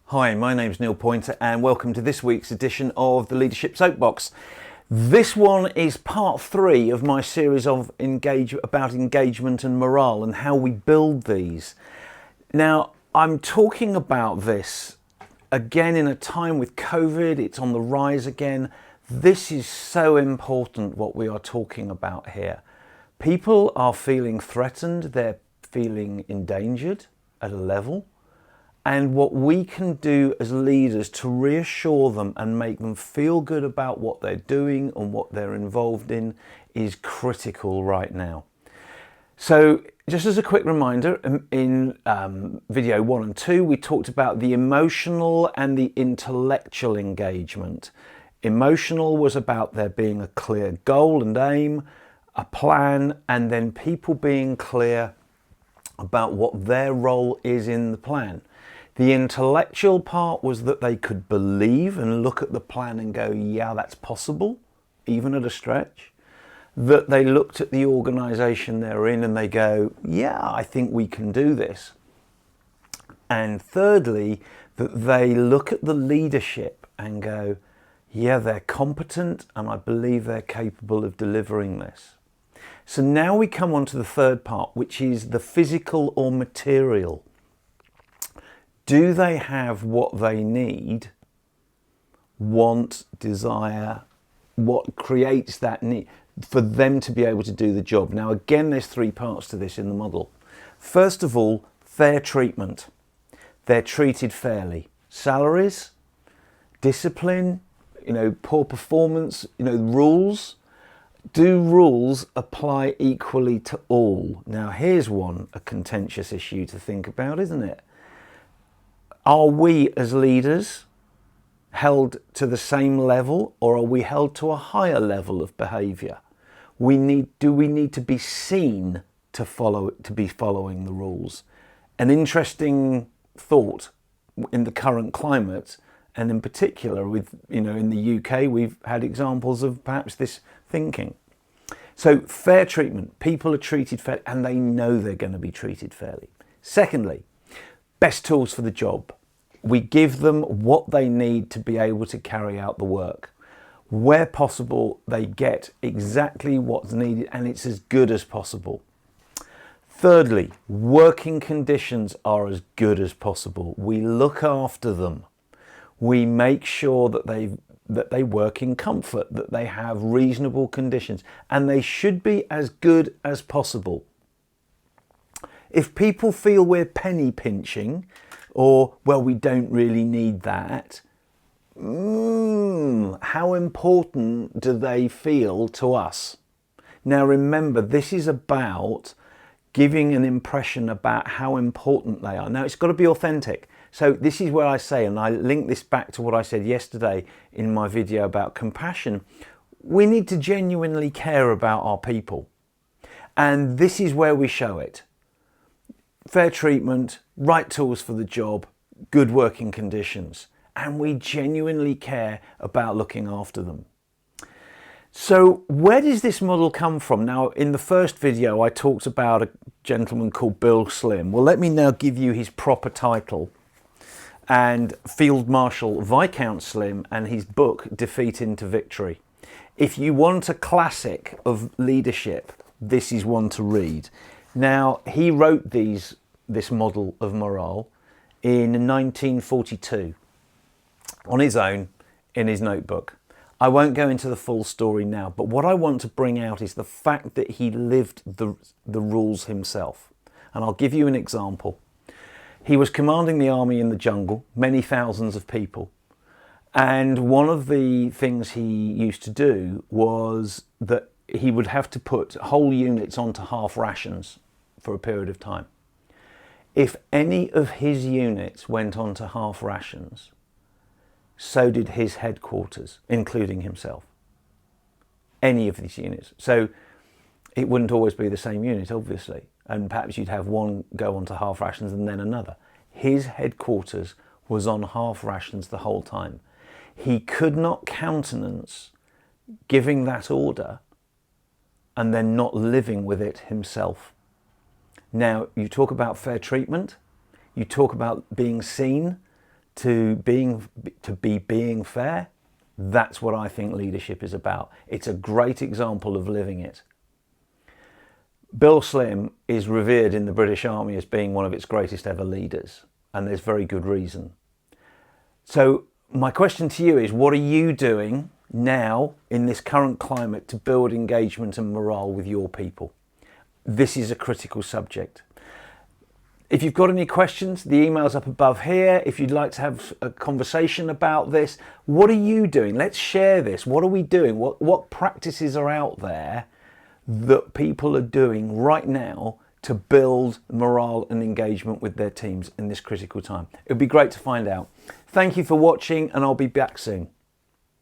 Hi, my name's Neil Pointer and welcome to this week's edition of the Leadership Soapbox. This one is part 3 of my series of about engagement and morale and how we build these. Now, I'm talking about this again in a time with COVID, it's on the rise again. This is so important what we are talking about here. People are feeling threatened, they're feeling endangered at a level. And what we can do as leaders to reassure them and make them feel good about what they're doing and what they're involved in is critical right now. So just as a quick reminder, in video 1 and 2, we talked about the emotional and the intellectual engagement. Emotional was about there being a clear goal and aim, a plan, and then people being clear about what their role is in the plan. The intellectual part was that they could believe and look at the plan and go, yeah, that's possible, even at a stretch. That they looked at the organisation they're in and they go, yeah, I think we can do this. And thirdly, that they look at the leadership and go, yeah, they're competent and I believe they're capable of delivering this. So now we come on to the third part, which is the physical or material. Do they have what they need, want, desire, what creates that need for them to be able to do the job? Now, again, there's 3 parts to this in the model. First of all, fair treatment. They're treated fairly. Salaries, discipline, poor performance, rules. Do rules apply equally to all? Now, here's a contentious issue to think about, isn't it? Are we as leaders held to the same level, or are we held to a higher level of behaviour? Do we need to be seen to be following the rules? An interesting thought in the current climate, and in particular with in the UK, we've had examples of perhaps this thinking. So fair treatment, people are treated fairly and they know they're going to be treated fairly. Secondly, best tools for the job. We give them what they need to be able to carry out the work. Where possible, they get exactly what's needed and it's as good as possible. Thirdly, working conditions are as good as possible. We look after them. We make sure that they work in comfort, that they have reasonable conditions, and they should be as good as possible. If people feel we're penny pinching, or, well, we don't really need that, how important do they feel to us? Now remember, this is about giving an impression about how important they are. Now it's got to be authentic. So this is where I say, and I link this back to what I said yesterday in my video about compassion, we need to genuinely care about our people. And this is where we show it. Fair treatment, right tools for the job, good working conditions, and we genuinely care about looking after them. So where does this model come from? Now, in the first video, I talked about a gentleman called Bill Slim. Well, let me now give you his proper title. And Field Marshal Viscount Slim and his book, Defeat into Victory. If you want a classic of leadership, this is one to read. Now, he wrote this model of morale in 1942 on his own in his notebook. I won't go into the full story now, but what I want to bring out is the fact that he lived the rules himself. And I'll give you an example. He was commanding the army in the jungle, many thousands of people. And one of the things he used to do was that he would have to put whole units onto half rations for a period of time. If any of his units went on to half rations, so did his headquarters, including himself. Any of these units. So it wouldn't always be the same unit, obviously. And perhaps you'd have one go on to half rations and then another. His headquarters was on half rations the whole time. He could not countenance giving that order and then not living with it himself. Now, you talk about fair treatment, you talk about being seen. to being fair. That's what I think leadership is about. It's a great example of living it. Bill Slim is revered in the British Army as being one of its greatest ever leaders, and there's very good reason. So my question to you is, what are you doing now in this current climate to build engagement and morale with your people? This is a critical subject. If you've got any questions, the email's up above here. If you'd like to have a conversation about this, what are you doing? Let's share this. What are we doing? What practices are out there that people are doing right now to build morale and engagement with their teams in this critical time? It would be great to find out. Thank you for watching, and I'll be back soon.